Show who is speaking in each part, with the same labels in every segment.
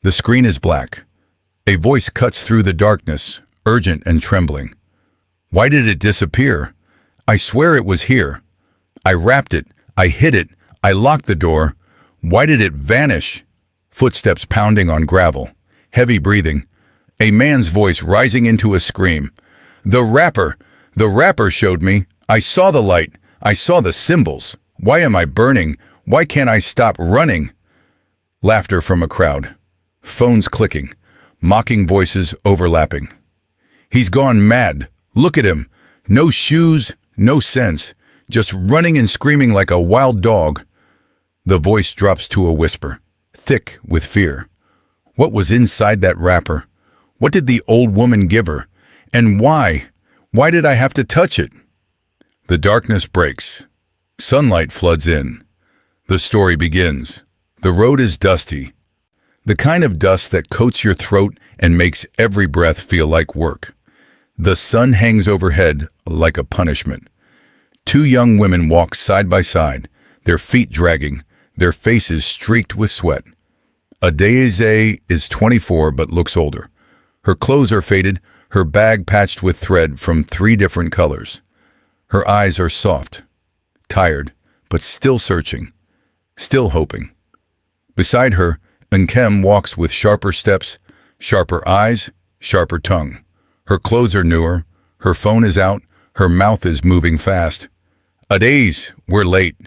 Speaker 1: The screen is black. A voice cuts through the darkness, urgent and trembling. Why did it disappear? I swear it was here. I wrapped it. I hid it. I locked the door. Why did it vanish? Footsteps pounding on gravel. Heavy breathing. A man's voice rising into a scream. The wrapper! The wrapper showed me. I saw the light. I saw the symbols. Why am I burning? Why can't I stop running? Laughter from a crowd. Phones clicking. Mocking voices overlapping. He's gone mad. Look at him. No shoes, no sense. Just running and screaming like a wild dog. The voice drops to a whisper, thick with fear. What was inside that wrapper? What did the old woman give her? And why? Why did I have to touch it? The darkness breaks. Sunlight floods in. The story begins. The road is dusty. The kind of dust that coats your throat and makes every breath feel like work. The sun hangs overhead like a punishment. Two young women walk side by side, their feet dragging, their faces streaked with sweat. Adeze is 24 but looks older. Her clothes are faded, her bag patched with thread from 3 different colors. Her eyes are soft, tired, but still searching, still hoping. Beside her, Nkem walks with sharper steps, sharper eyes, sharper tongue. Her clothes are newer, her phone is out, her mouth is moving fast. Adeze, we're late.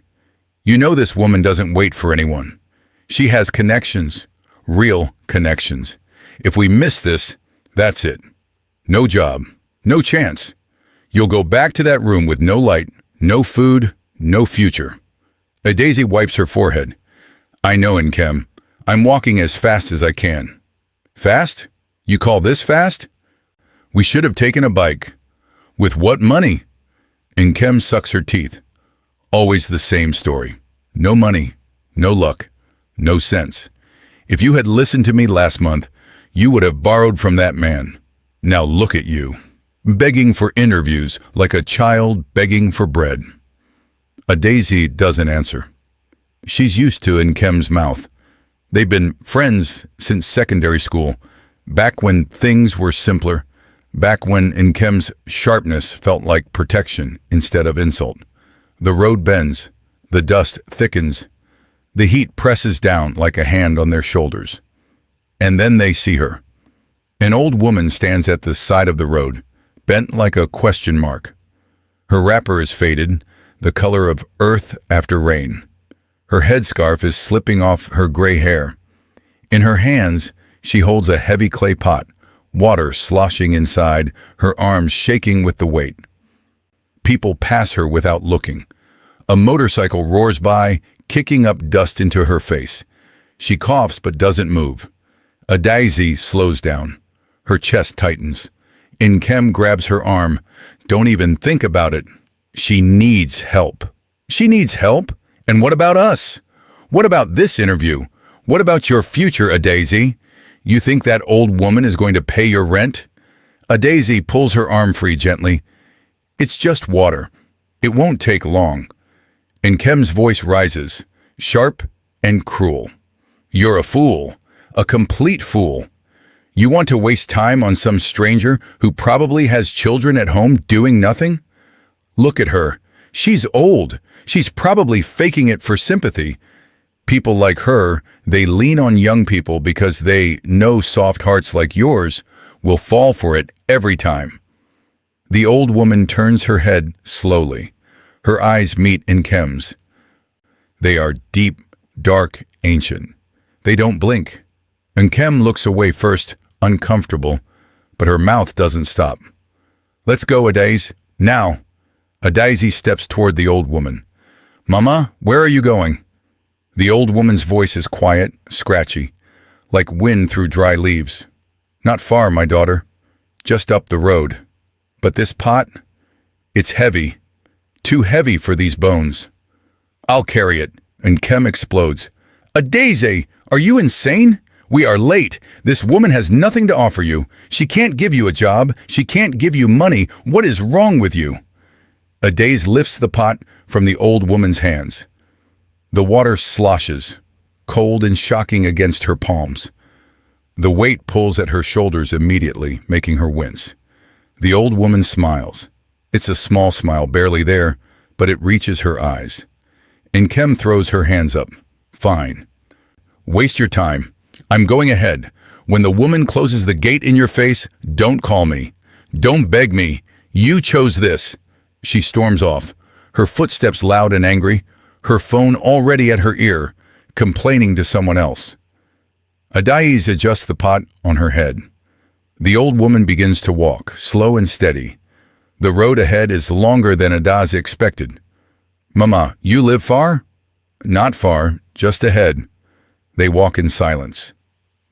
Speaker 1: You know this woman doesn't wait for anyone. She has connections, real connections. If we miss this, that's it. No job, no chance. You'll go back to that room with no light, no food, no future. Adeze wipes her forehead. I know, Nkem. I'm walking as fast as I can. Fast? You call this fast? We should have taken a bike. With what money? Nkem sucks her teeth. Always the same story. No money, no luck, no sense. If you had listened to me last month, you would have borrowed from that man. Now look at you, begging for interviews like a child begging for bread. Adeze doesn't answer. She's used to Nkem's mouth. They've been friends since secondary school, back when things were simpler, back when Nkem's sharpness felt like protection instead of insult. The road bends, the dust thickens, the heat presses down like a hand on their shoulders. And then they see her. An old woman stands at the side of the road, bent like a question mark. Her wrapper is faded, the color of earth after rain. Her headscarf is slipping off her gray hair. In her hands, she holds a heavy clay pot, water sloshing inside, her arms shaking with the weight. People pass her without looking. A motorcycle roars by, kicking up dust into her face. She coughs but doesn't move. Adeze slows down. Her chest tightens. Nkem grabs her arm. Don't even think about it. She needs help. She needs help? And what about us? What about this interview? What about your future, Adeze? You think that old woman is going to pay your rent? Adeze pulls her arm free gently. It's just water. It won't take long. Nkem's voice rises, sharp and cruel. You're a fool, a complete fool. You want to waste time on some stranger who probably has children at home doing nothing? Look at her. She's old. She's probably faking it for sympathy. People like her, they lean on young people because they know soft hearts like yours will fall for it every time. The old woman turns her head slowly. Her eyes meet Nkem's. They are deep, dark, ancient. They don't blink. Nkem looks away first, uncomfortable, but her mouth doesn't stop. Let's go, Adeze. Now. Adeze steps toward the old woman. Mama, where are you going? The old woman's voice is quiet, scratchy, like wind through dry leaves. Not far, my daughter. Just up the road. But this pot, it's heavy. Too heavy for these bones. I'll carry it. Nkem explodes. Adeze, are you insane? We are late. This woman has nothing to offer you. She can't give you a job. She can't give you money. What is wrong with you? Adeze lifts the pot from the old woman's hands. The water sloshes, cold and shocking against her palms. The weight pulls at her shoulders immediately, making her wince. The old woman smiles. It's a small smile, barely there, but it reaches her eyes. Nkem throws her hands up. Fine. Waste your time. I'm going ahead. When the woman closes the gate in your face, don't call me. Don't beg me. You chose this. She storms off, her footsteps loud and angry, her phone already at her ear, complaining to someone else. Adais adjusts the pot on her head. The old woman begins to walk, slow and steady. The road ahead is longer than Adais expected. Mama, you live far? Not far, just ahead. They walk in silence.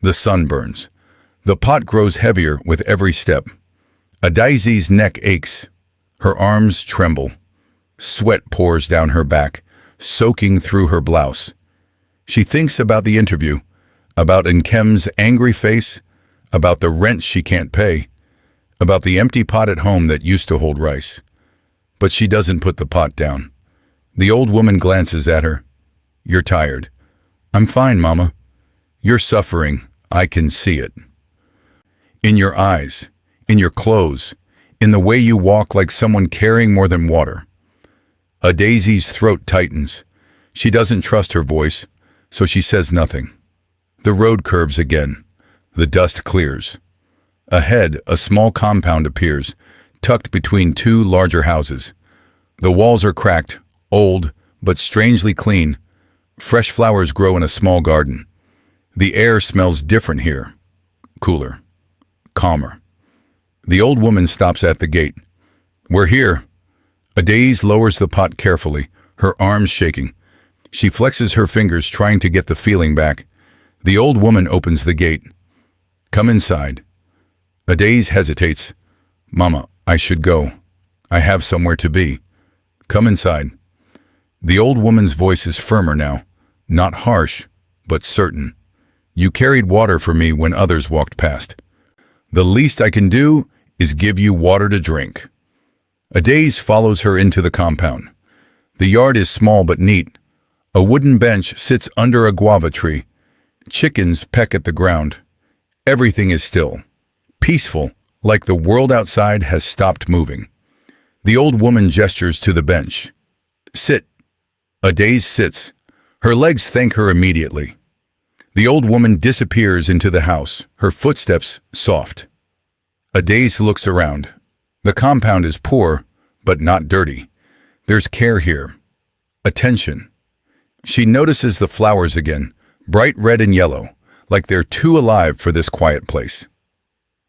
Speaker 1: The sun burns. The pot grows heavier with every step. Adaisi's neck aches. Her arms tremble. Sweat pours down her back, soaking through her blouse. She thinks about the interview, about Nkem's angry face, about the rent she can't pay, about the empty pot at home that used to hold rice. But she doesn't put the pot down. The old woman glances at her. You're tired. I'm fine, Mama. You're suffering. I can see it. In your eyes, in your clothes, in the way you walk like someone carrying more than water. Adaisi's throat tightens. She doesn't trust her voice, so she says nothing. The road curves again. The dust clears. Ahead, a small compound appears, tucked between two larger houses. The walls are cracked, old, but strangely clean. Fresh flowers grow in a small garden. The air smells different here. Cooler. Calmer. The old woman stops at the gate. We're here. Adais lowers the pot carefully, her arms shaking. She flexes her fingers, trying to get the feeling back. The old woman opens the gate. Come inside. Adais hesitates. Mama, I should go. I have somewhere to be. Come inside. The old woman's voice is firmer now, not harsh, but certain. You carried water for me when others walked past. The least I can do is give you water to drink. Adais follows her into the compound. The yard is small but neat. A wooden bench sits under a guava tree. Chickens peck at the ground. Everything is still. Peaceful, like the world outside has stopped moving. The old woman gestures to the bench. Sit. Adais sits. Her legs thank her immediately. The old woman disappears into the house, her footsteps soft. Adais looks around. The compound is poor, but not dirty. There's care here. Attention. She notices the flowers again, bright red and yellow, like they're too alive for this quiet place.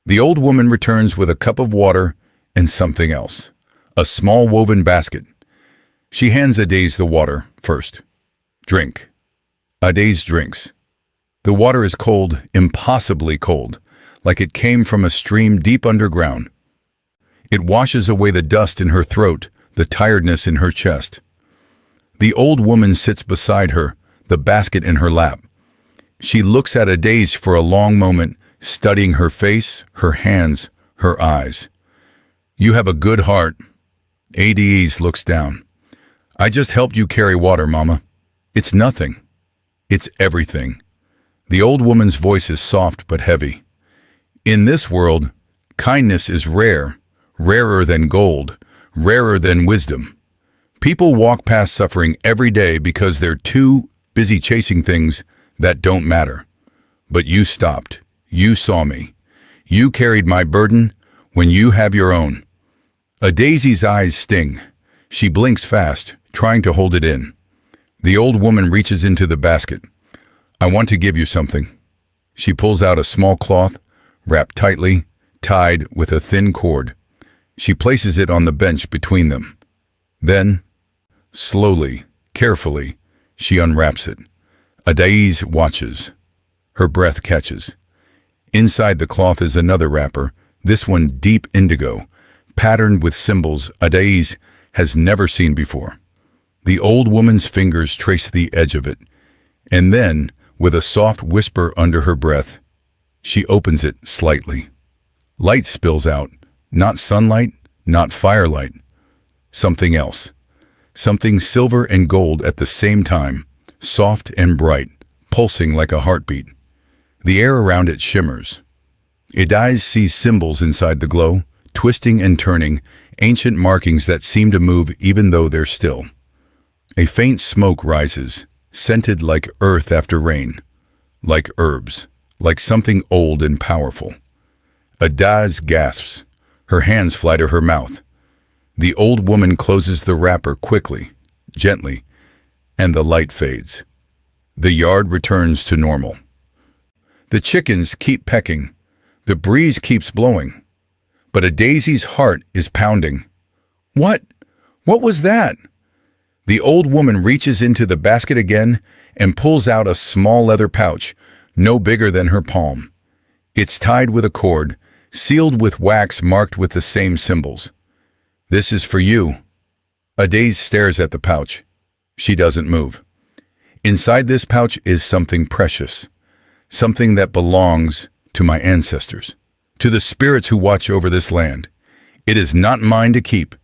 Speaker 1: The old woman returns with a cup of water and something else, a small woven basket. She hands Adais the water first. Drink. Adais drinks. The water is cold, impossibly cold, like it came from a stream deep underground. It washes away the dust in her throat, the tiredness in her chest. The old woman sits beside her, the basket in her lap. She looks at Adais for a long moment, studying her face, her hands, her eyes. You have a good heart. Adais looks down. I just helped you carry water, Mama. It's nothing. It's everything. The old woman's voice is soft but heavy. In this world, kindness is rare, rarer than gold, rarer than wisdom. People walk past suffering every day because they're too busy chasing things that don't matter. But you stopped. You saw me. You carried my burden when you have your own. Adaisi's eyes sting. She blinks fast, trying to hold it in. The old woman reaches into the basket. I want to give you something. She pulls out a small cloth, wrapped tightly, tied with a thin cord. She places it on the bench between them. Then, slowly, carefully, she unwraps it. Adais watches. Her breath catches. Inside the cloth is another wrapper, this one deep indigo, patterned with symbols Adais has never seen before. The old woman's fingers trace the edge of it, and then, with a soft whisper under her breath, she opens it slightly. Light spills out, not sunlight, not firelight. Something else. Something silver and gold at the same time, soft and bright, pulsing like a heartbeat. The air around it shimmers. Adai's sees symbols inside the glow, twisting and turning, ancient markings that seem to move even though they're still. A faint smoke rises, scented like earth after rain, like herbs, like something old and powerful. Adai gasps. Her hands fly to her mouth. The old woman closes the wrapper quickly, gently, and the light fades. The yard returns to normal. The chickens keep pecking. The breeze keeps blowing. But Adai's heart is pounding. What? What was that? The old woman reaches into the basket again and pulls out a small leather pouch, no bigger than her palm. It's tied with a cord, sealed with wax marked with the same symbols. This is for you. Adai stares at the pouch. She doesn't move. Inside this pouch is something precious, something that belongs to my ancestors, to the spirits who watch over this land. It is not mine to keep.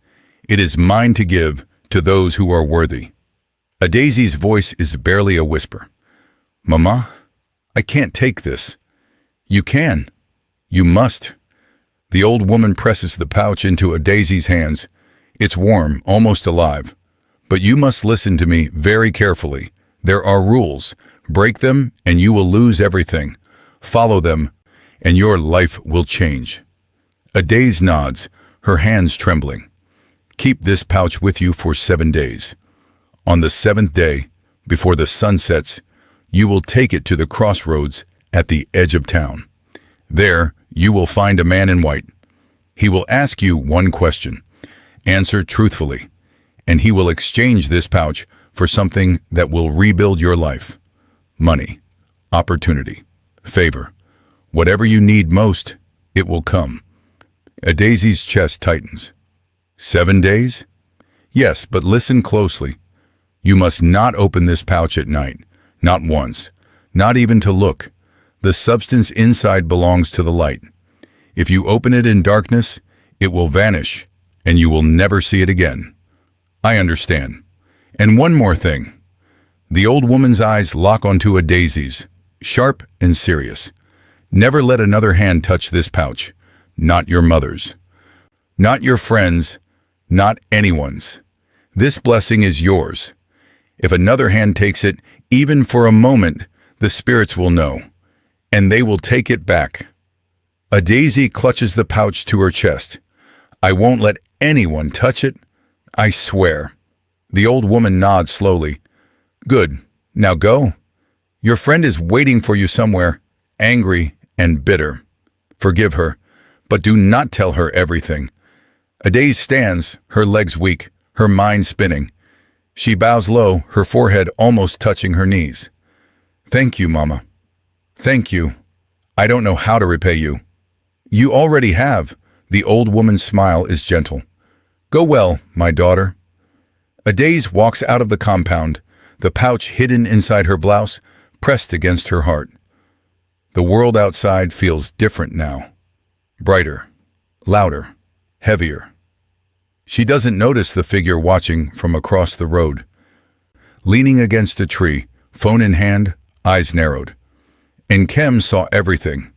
Speaker 1: It is mine to give to those who are worthy. Adai's voice is barely a whisper. Mama, I can't take this. You can. You must. The old woman presses the pouch into Adai's hands. It's warm, almost alive. But you must listen to me very carefully. There are rules. Break them and you will lose everything. Follow them and your life will change. Adai nods, her hands trembling. Keep this pouch with you for 7 days. On the 7th day, before the sun sets, you will take it to the crossroads at the edge of town. There, you will find a man in white. He will ask you one question. Answer truthfully, and he will exchange this pouch for something that will rebuild your life. Money, opportunity, favor. Whatever you need most, it will come. Adai's chest tightens. 7 days? Yes, but listen closely. You must not open this pouch at night. Not once. Not even to look. The substance inside belongs to the light. If you open it in darkness, it will vanish, and you will never see it again. I understand. And one more thing. The old woman's eyes lock onto Adai's, sharp and serious. Never let another hand touch this pouch. Not your mother's. Not your friend's. Not anyone's. This blessing is yours. If another hand takes it, even for a moment, the spirits will know, and they will take it back. Adai clutches the pouch to her chest. I won't let anyone touch it. I swear. The old woman nods slowly. Good. Now go. Your friend is waiting for you somewhere, angry and bitter. Forgive her, but do not tell her everything. Adai stands, her legs weak, her mind spinning. She bows low, her forehead almost touching her knees. Thank you, Mama. Thank you. I don't know how to repay you. You already have. The old woman's smile is gentle. Go well, my daughter. Adai walks out of the compound, the pouch hidden inside her blouse, pressed against her heart. The world outside feels different now. Brighter, louder, heavier. She doesn't notice the figure watching from across the road. Leaning against a tree, phone in hand, eyes narrowed. Nkem saw everything.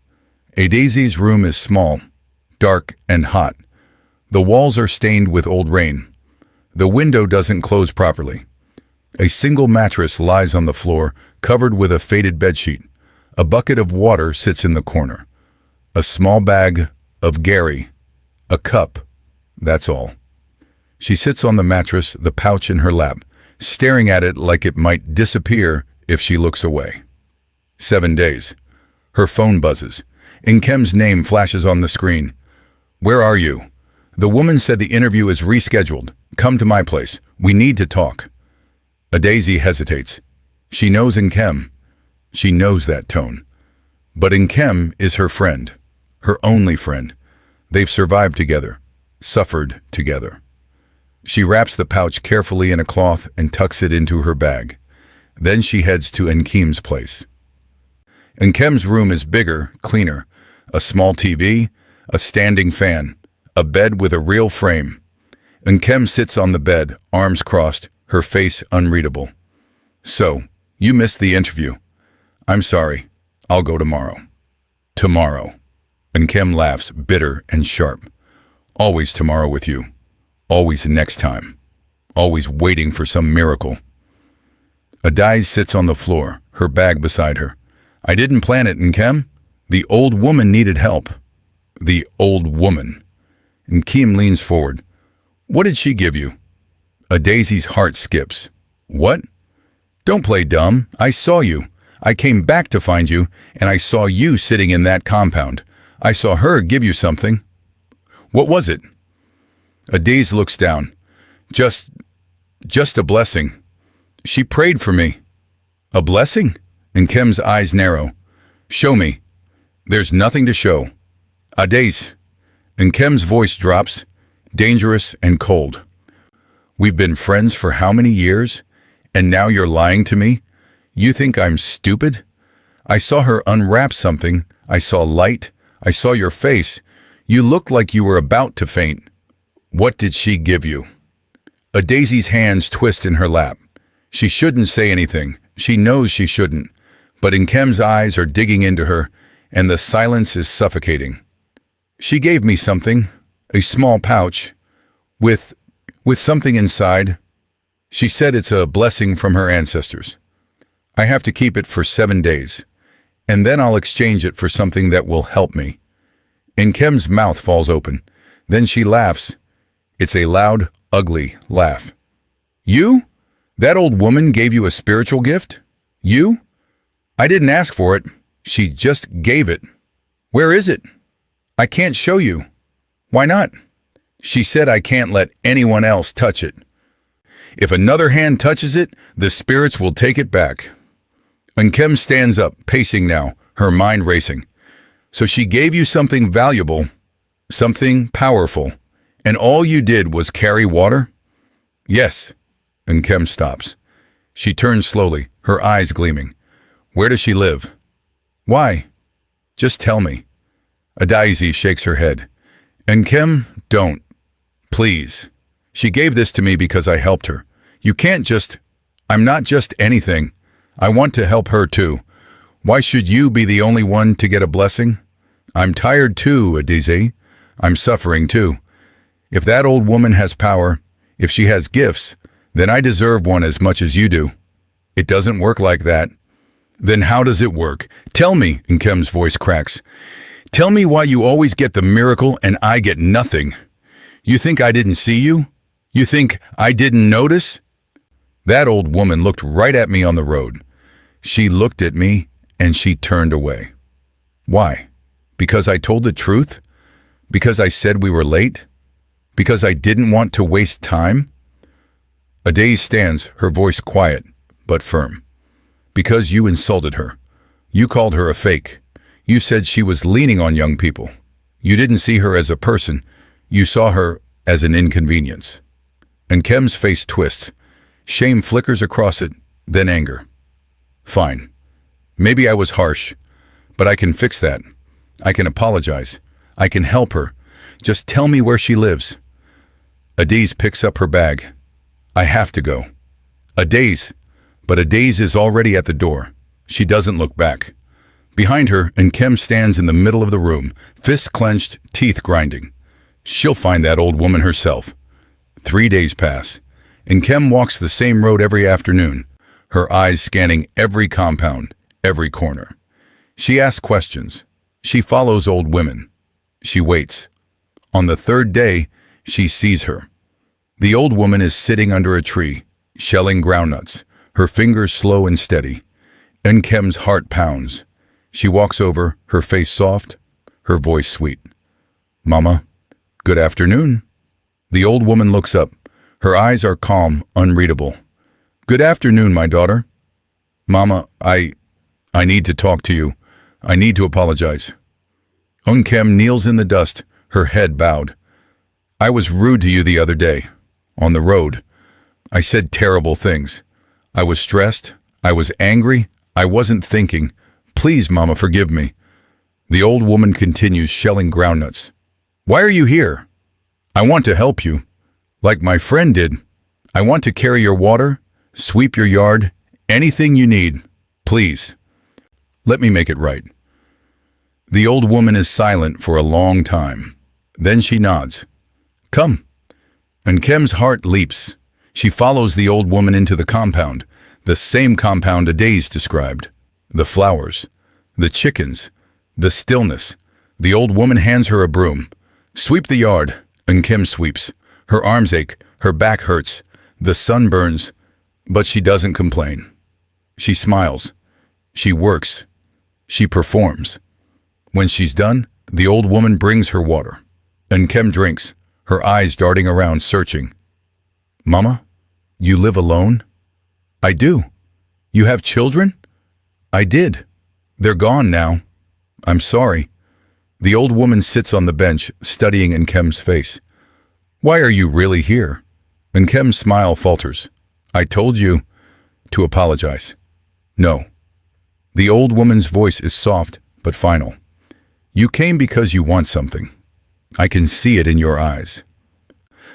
Speaker 1: Adai's room is small, dark and hot. The walls are stained with old rain. The window doesn't close properly. A single mattress lies on the floor, covered with a faded bedsheet. A bucket of water sits in the corner. A small bag of Gary. A cup. That's all. She sits on the mattress, the pouch in her lap, staring at it like it might disappear if she looks away. 7 days. Her phone buzzes. Nkem's name flashes on the screen. Where are you? The woman said the interview is rescheduled. Come to my place. We need to talk. Adai hesitates. She knows Nkem. She knows that tone. But Nkem is her friend. Her only friend. They've survived together. Suffered together. She wraps the pouch carefully in a cloth and tucks it into her bag. Then she heads to Nkem's place. Nkem's room is bigger, cleaner. A small TV, a standing fan, a bed with a real frame. Nkem sits on the bed, arms crossed, her face unreadable. So, you missed the interview. I'm sorry. I'll go tomorrow. Tomorrow. And Kem laughs, bitter and sharp. Always tomorrow with you. Always next time. Always waiting for some miracle. Adai sits on the floor, her bag beside her. I didn't plan it, Nkem. The old woman needed help. The old woman. Nkem leans forward. What did she give you? Adai's heart skips. What? Don't play dumb. I saw you. I came back to find you, and I saw you sitting in that compound. I saw her give you something. What was it? Adai looks down. Just a blessing. She prayed for me. A blessing? And Kem's eyes narrow. Show me. There's nothing to show. Adai. And Kem's voice drops, dangerous and cold. We've been friends for how many years? And now you're lying to me? You think I'm stupid? I saw her unwrap something. I saw light. I saw your face. You looked like you were about to faint. What did she give you? Adai's hands twist in her lap. She shouldn't say anything. She knows she shouldn't. But Nkem's eyes are digging into her, and the silence is suffocating. She gave me something, a small pouch, with something inside. She said it's a blessing from her ancestors. I have to keep it for 7 days, and then I'll exchange it for something that will help me. Nkem's mouth falls open. Then she laughs. It's a loud, ugly laugh. You? That old woman gave you a spiritual gift? You? I didn't ask for it. She just gave it. Where is it? I can't show you. Why not? She said I can't let anyone else touch it. If another hand touches it, the spirits will take it back. Nkem stands up, pacing now, her mind racing. So she gave you something valuable, something powerful, and all you did was carry water? Yes. Nkem stops. She turns slowly, her eyes gleaming. Where does she live? Why? Just tell me. Adai shakes her head. Nkem, don't. Please. She gave this to me because I helped her. You can't just... I'm not just anything. I want to help her too. Why should you be the only one to get a blessing? I'm tired too, Adai. I'm suffering too. If that old woman has power, if she has gifts, then I deserve one as much as you do. It doesn't work like that. Then how does it work? Tell me, Nkem's voice cracks. Tell me why you always get the miracle and I get nothing. You think I didn't see you? You think I didn't notice? That old woman looked right at me on the road. She looked at me and she turned away. Why? Because I told the truth? Because I said we were late? Because I didn't want to waste time? Adai stands, her voice quiet, but firm. Because you insulted her. You called her a fake. You said she was leaning on young people. You didn't see her as a person. You saw her as an inconvenience. Nkem's face twists. Shame flickers across it, then anger. Fine. Maybe I was harsh, but I can fix that. I can apologize. I can help her. Just tell me where she lives. Adai picks up her bag. I have to go. Adai, but Adai is already at the door. She doesn't look back. Behind her, Nkem stands in the middle of the room, fists clenched, teeth grinding. She'll find that old woman herself. 3 days pass. Nkem walks the same road every afternoon, her eyes scanning every compound, every corner. She asks questions. She follows old women. She waits. On the 3rd day, she sees her. The old woman is sitting under a tree, shelling groundnuts, her fingers slow and steady. Nkem's heart pounds. She walks over, her face soft, her voice sweet. Mama, good afternoon. The old woman looks up. Her eyes are calm, unreadable. Good afternoon, my daughter. Mama, I need to talk to you. I need to apologize. Nkem kneels in the dust, her head bowed. I was rude to you the other day, on the road. I said terrible things. I was stressed. I was angry. I wasn't thinking. Please, Mama, forgive me. The old woman continues shelling groundnuts. Why are you here? I want to help you. Like my friend did. I want to carry your water, sweep your yard, anything you need. Please. Let me make it right. The old woman is silent for a long time. Then she nods. Come. And Kem's heart leaps. She follows the old woman into the compound, the same compound Adaze described. The flowers, the chickens, the stillness. The old woman hands her a broom. Sweep the yard, and Kem sweeps. Her arms ache, her back hurts, the sun burns, but she doesn't complain. She smiles. She works. She performs. When she's done, the old woman brings her water. And Kem drinks, her eyes darting around searching. Mama, you live alone? I do. You have children? I did. They're gone now. I'm sorry. The old woman sits on the bench, studying Nkem's face. Why are you really here? Nkem's smile falters. I told you to apologize. No. The old woman's voice is soft but final. You came because you want something. I can see it in your eyes.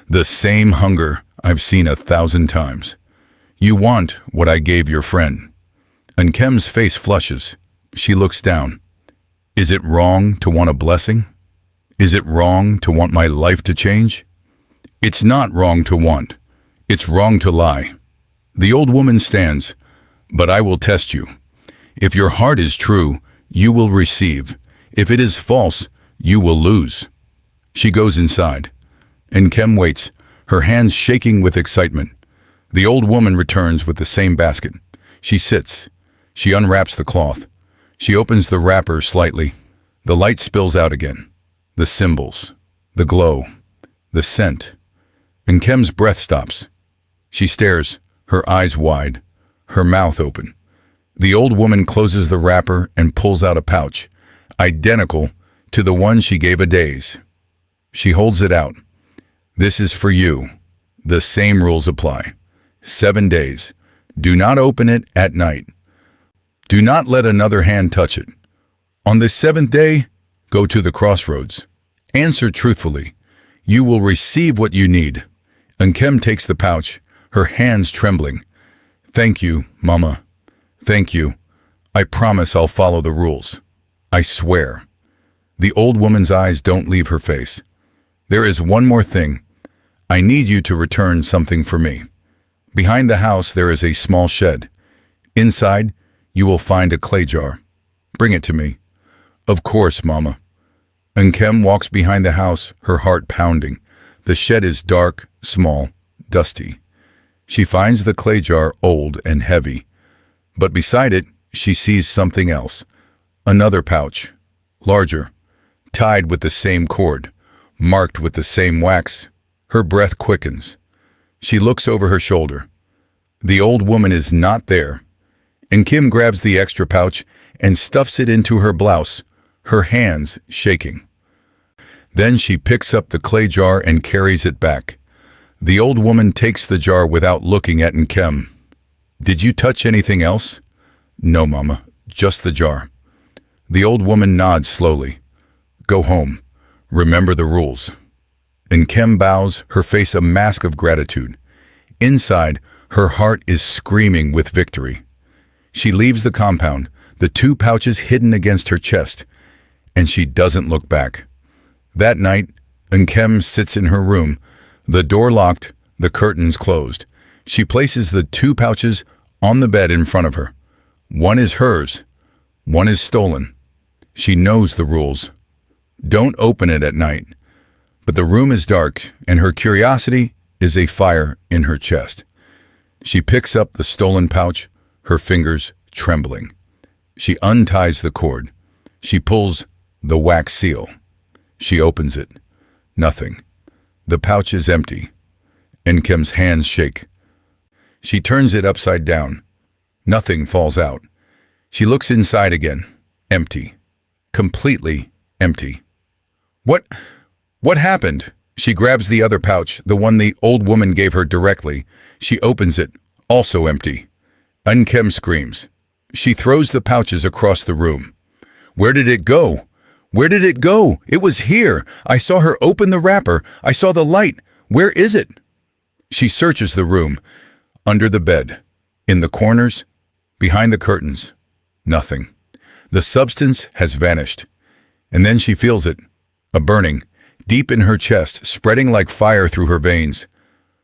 Speaker 1: The same hunger I've seen 1,000 times. You want what I gave your friend. Nkem's face flushes. She looks down. Is it wrong to want a blessing? Is it wrong to want my life to change? It's not wrong to want. It's wrong to lie. The old woman stands. But I will test you. If your heart is true, you will receive. If it is false, you will lose. She goes inside. Nkem waits, her hands shaking with excitement. The old woman returns with the same basket. She sits. She unwraps the cloth. She opens the wrapper slightly. The light spills out again. The symbols. The glow. The scent. Nkem's breath stops. She stares, her eyes wide, her mouth open. The old woman closes the wrapper and pulls out a pouch, identical to the one she gave Adaze. She holds it out. This is for you. The same rules apply. 7 days. Do not open it at night. Do not let another hand touch it. On the 7th day, go to the crossroads. Answer truthfully. You will receive what you need. Nkem takes the pouch, her hands trembling. Thank you, Mama. Thank you. I promise I'll follow the rules. I swear. The old woman's eyes don't leave her face. There is one more thing. I need you to return something for me. Behind the house there is a small shed. Inside, you will find a clay jar. Bring it to me. Of course, Mama. Nkem walks behind the house, her heart pounding. The shed is dark, small, dusty. She finds the clay jar old and heavy. But beside it, she sees something else. Another pouch, larger, tied with the same cord, marked with the same wax. Her breath quickens. She looks over her shoulder. The old woman is not there. Nkem grabs the extra pouch and stuffs it into her blouse, her hands shaking. Then she picks up the clay jar and carries it back. The old woman takes the jar without looking at Nkem. Did you touch anything else? No, Mama, just the jar. The old woman nods slowly. Go home. Remember the rules. Nkem bows, her face a mask of gratitude. Inside, her heart is screaming with victory. She leaves the compound, the 2 pouches hidden against her chest, and she doesn't look back. That night, Nkem sits in her room, the door locked, the curtains closed. She places the 2 pouches on the bed in front of her. One is hers, one is stolen. She knows the rules. Don't open it at night. But the room is dark, and her curiosity is a fire in her chest. She picks up the stolen pouch, her fingers trembling. She unties the cord. She pulls the wax seal. She opens it. Nothing. The pouch is empty. Nkem's hands shake. She turns it upside down. Nothing falls out. She looks inside again. Empty. Completely empty. What happened? She grabs the other pouch, the one the old woman gave her directly. She opens it, also empty. Nkem screams. She throws the pouches across the room. Where did it go? Where did it go? It was here. I saw her open the wrapper. I saw the light. Where is it? She searches the room. Under the bed. In the corners. Behind the curtains. Nothing. The substance has vanished. And then she feels it, a burning, deep in her chest, spreading like fire through her veins.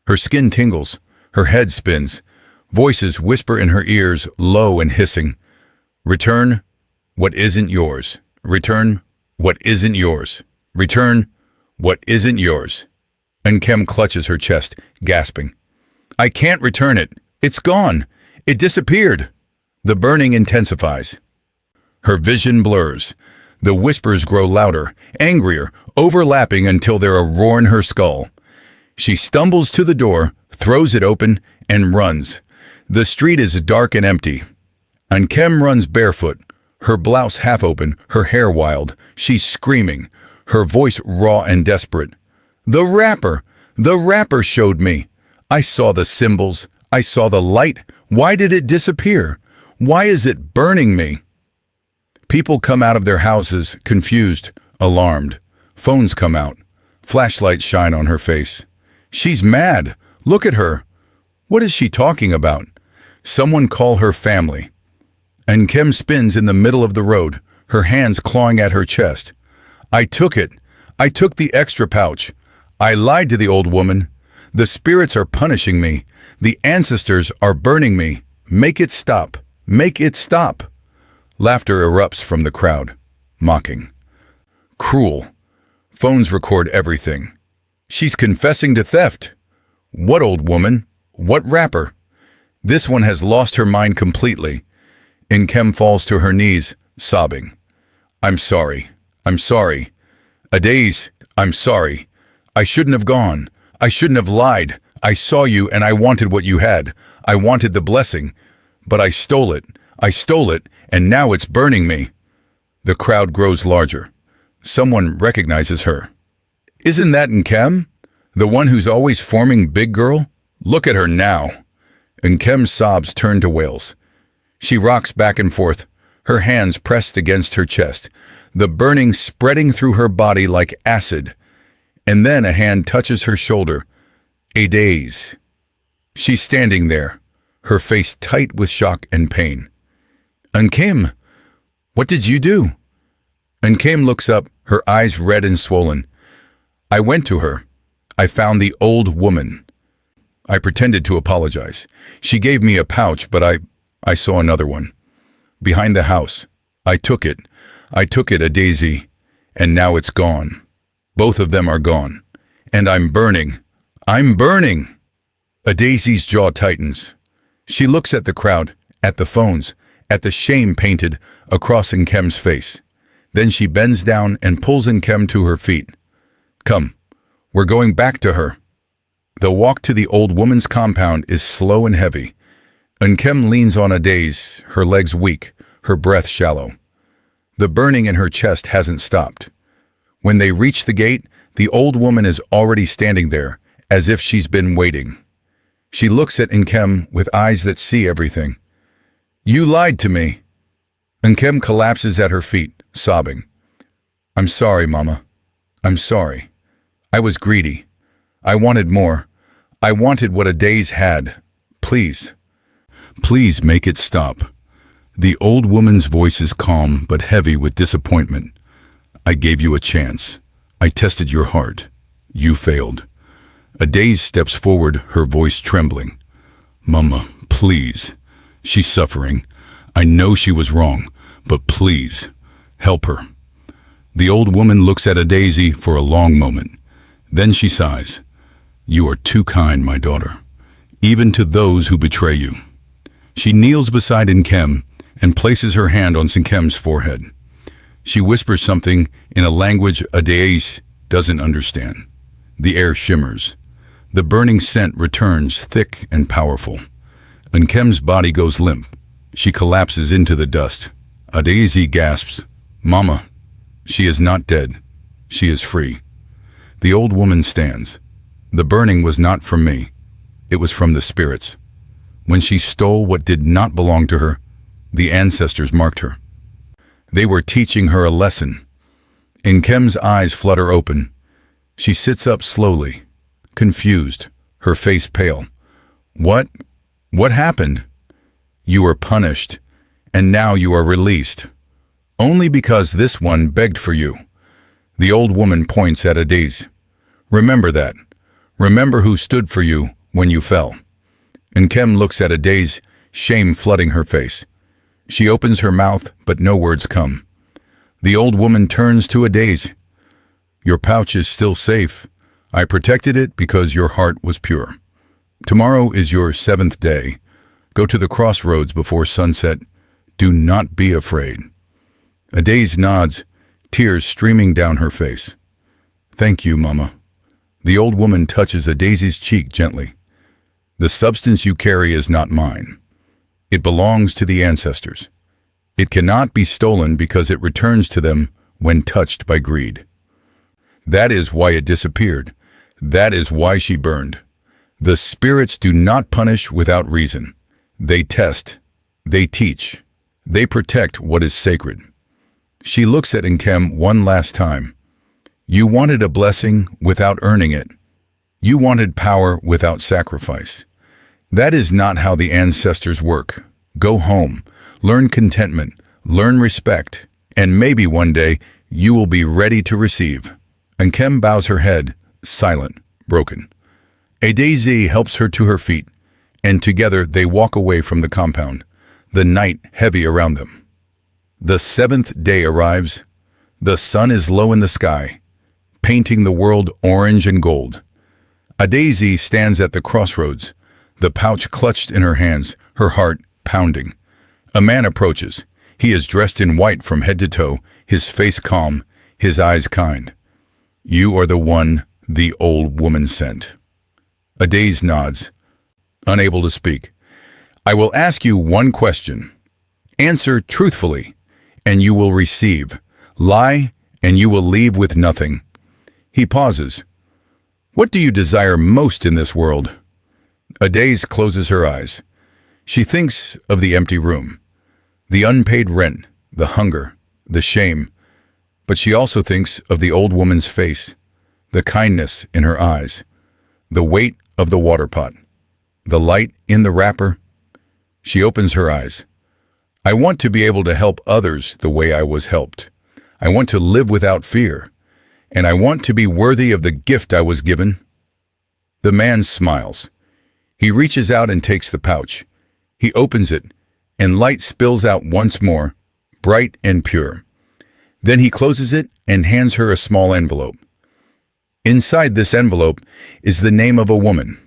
Speaker 1: Her skin tingles, her head spins. Voices whisper in her ears, low and hissing. Return what isn't yours. Return what isn't yours. Return what isn't yours. And Kem clutches her chest, gasping. I can't return it. It's gone. It disappeared. The burning intensifies. Her vision blurs. The whispers grow louder, angrier, overlapping until they're a roar in her skull. She stumbles to the door, throws it open, and runs. The street is dark and empty. And Kem runs barefoot, her blouse half open, her hair wild. She's screaming, her voice raw and desperate. The rapper! The rapper showed me. I saw the symbols. I saw the light. Why did it disappear? Why is it burning me? People come out of their houses, confused, alarmed. Phones come out. Flashlights shine on her face. She's mad. Look at her. What is she talking about? Someone call her family. And Kem spins in the middle of the road, her hands clawing at her chest. I took it. I took the extra pouch. I lied to the old woman. The spirits are punishing me. The ancestors are burning me. Make it stop. Make it stop. Laughter erupts from the crowd, mocking. Cruel. Phones record everything. She's confessing to theft. What old woman? What rapper? This one has lost her mind completely. And Kem falls to her knees, sobbing. I'm sorry. I'm sorry. Adaze, I'm sorry. I shouldn't have gone. I shouldn't have lied. I saw you and I wanted what you had. I wanted the blessing. But I stole it. I stole it, and now it's burning me. The crowd grows larger. Someone recognizes her. Isn't that Nkem? The one who's always forming big girl? Look at her now. Nkem's sobs turn to wails. She rocks back and forth, her hands pressed against her chest, the burning spreading through her body like acid. And then a hand touches her shoulder. A daze. She's standing there, her face tight with shock and pain. Nkem, what did you do? Nkem looks up, her eyes red and swollen. I went to her. I found the old woman. I pretended to apologize. She gave me a pouch, but I saw another one. Behind the house. I took it. I took it, a daisy. And now it's gone. Both of them are gone. And I'm burning. I'm burning! A daisy's jaw tightens. She looks at the crowd, at the phones, at the shame painted across Nkem's face. Then she bends down and pulls Nkem to her feet. Come, we're going back to her. The walk to the old woman's compound is slow and heavy. Nkem leans on a daze, her legs weak, her breath shallow. The burning in her chest hasn't stopped. When they reach the gate, the old woman is already standing there, as if she's been waiting. She looks at Nkem with eyes that see everything. You lied to me. Nkem collapses at her feet, sobbing. I'm sorry, Mama. I'm sorry. I was greedy. I wanted more. I wanted what a daze had. Please. Please make it stop. The old woman's voice is calm but heavy with disappointment. I gave you a chance. I tested your heart. You failed. A daze steps forward, her voice trembling. Mama, please. She's suffering. I know she was wrong, but please, help her. The old woman looks at a daisy for a long moment. Then she sighs. You are too kind, my daughter, even to those who betray you. She kneels beside Nkem and places her hand on Nkem's forehead. She whispers something in a language a daze doesn't understand. The air shimmers. The burning scent returns thick and powerful. Nkem's body goes limp. She collapses into the dust. A daisy gasps, Mama, she is not dead. She is free. The old woman stands. The burning was not from me. It was from the spirits. When she stole what did not belong to her, the ancestors marked her. They were teaching her a lesson. Nkem's eyes flutter open. She sits up slowly, confused, her face pale. What happened? You were punished, and now you are released. Only because this one begged for you. The old woman points at Adese. Remember that. Remember who stood for you when you fell. Nkem looks at Adese, shame flooding her face. She opens her mouth, but no words come. The old woman turns to Adese. Your pouch is still safe. I protected it because your heart was pure. Tomorrow is your 7th day. Go to the crossroads before sunset. Do not be afraid. Adese nods, tears streaming down her face. Thank you, Mama. The old woman touches Adese's cheek gently. The substance you carry is not mine. It belongs to the ancestors. It cannot be stolen because it returns to them when touched by greed. That is why it disappeared. That is why she burned. The spirits do not punish without reason. They test. They teach. They protect what is sacred. She looks at Nkem one last time. You wanted a blessing without earning it. You wanted power without sacrifice. That is not how the ancestors work. Go home, learn contentment, learn respect, and maybe one day you will be ready to receive. Nkem bows her head, silent, broken. Adese helps her to her feet, and together they walk away from the compound, the night heavy around them. The 7th day arrives. The sun is low in the sky, painting the world orange and gold. Adese stands at the crossroads, the pouch clutched in her hands, her heart pounding. A man approaches. He is dressed in white from head to toe, his face calm, his eyes kind. You are the one the old woman sent. Adese nods, unable to speak. I will ask you one question. Answer truthfully, and you will receive. Lie, and you will leave with nothing. He pauses. What do you desire most in this world? Adese closes her eyes. She thinks of the empty room, the unpaid rent, the hunger, the shame. But she also thinks of the old woman's face, the kindness in her eyes, the weight of the water pot, the light in the wrapper. She opens her eyes. I want to be able to help others the way I was helped. I want to live without fear, and I want to be worthy of the gift I was given. The man smiles. He reaches out and takes the pouch. He opens it, and light spills out once more, bright and pure. Then he closes it and hands her a small envelope. Inside this envelope is the name of a woman.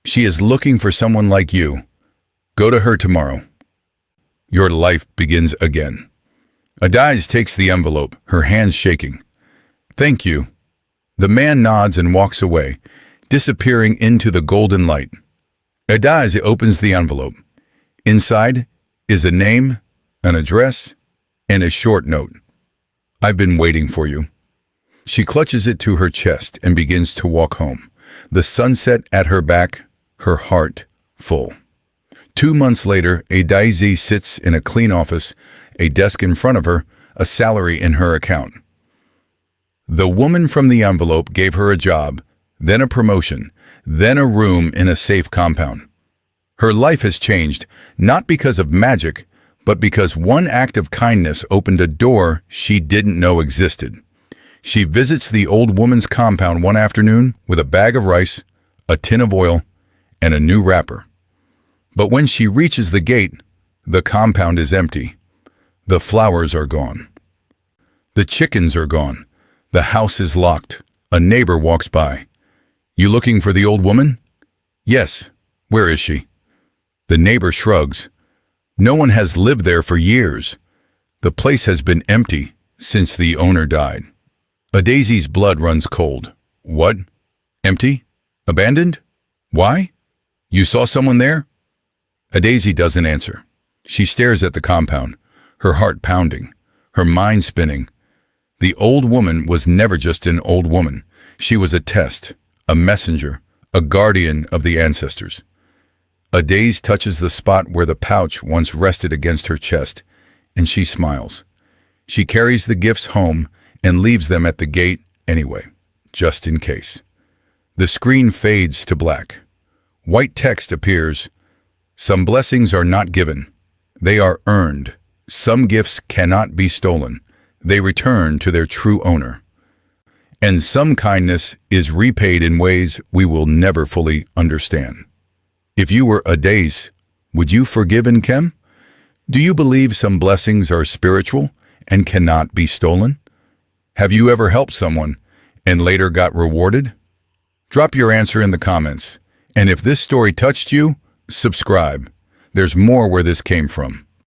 Speaker 1: She is looking for someone like you. Go to her tomorrow. Your life begins again. Adese takes the envelope, her hands shaking. Thank you. The man nods and walks away, disappearing into the golden light. Adese opens the envelope. Inside is a name, an address, and a short note. I've been waiting for you. She clutches it to her chest and begins to walk home, the sunset at her back, her heart full. 2 months later, Adese sits in a clean office, a desk in front of her, a salary in her account. The woman from the envelope gave her a job, then a promotion, then a room in a safe compound. Her life has changed, not because of magic, but because one act of kindness opened a door she didn't know existed. She visits the old woman's compound one afternoon with a bag of rice, a tin of oil, and a new wrapper. But when she reaches the gate, the compound is empty. The flowers are gone. The chickens are gone. The house is locked. A neighbor walks by. You looking for the old woman? Yes. Where is she? The neighbor shrugs. No one has lived there for years. The place has been empty since the owner died. Adese's blood runs cold. What? Empty? Abandoned? Why? You saw someone there? Adese doesn't answer. She stares at the compound, her heart pounding, her mind spinning. The old woman was never just an old woman. She was a test, a messenger, a guardian of the ancestors. Adese touches the spot where the pouch once rested against her chest, and she smiles. She carries the gifts home and leaves them at the gate anyway, just in case. The screen fades to black. White text appears. Some blessings are not given. They are earned, Some gifts cannot be stolen. They return to their true owner. And some kindness is repaid in ways we will never fully understand. If you were Adace, would you forgive Nkem? Do you believe some blessings are spiritual and cannot be stolen? Have you ever helped someone and later got rewarded? Drop your answer in the comments. And if this story touched you, subscribe. There's more where this came from.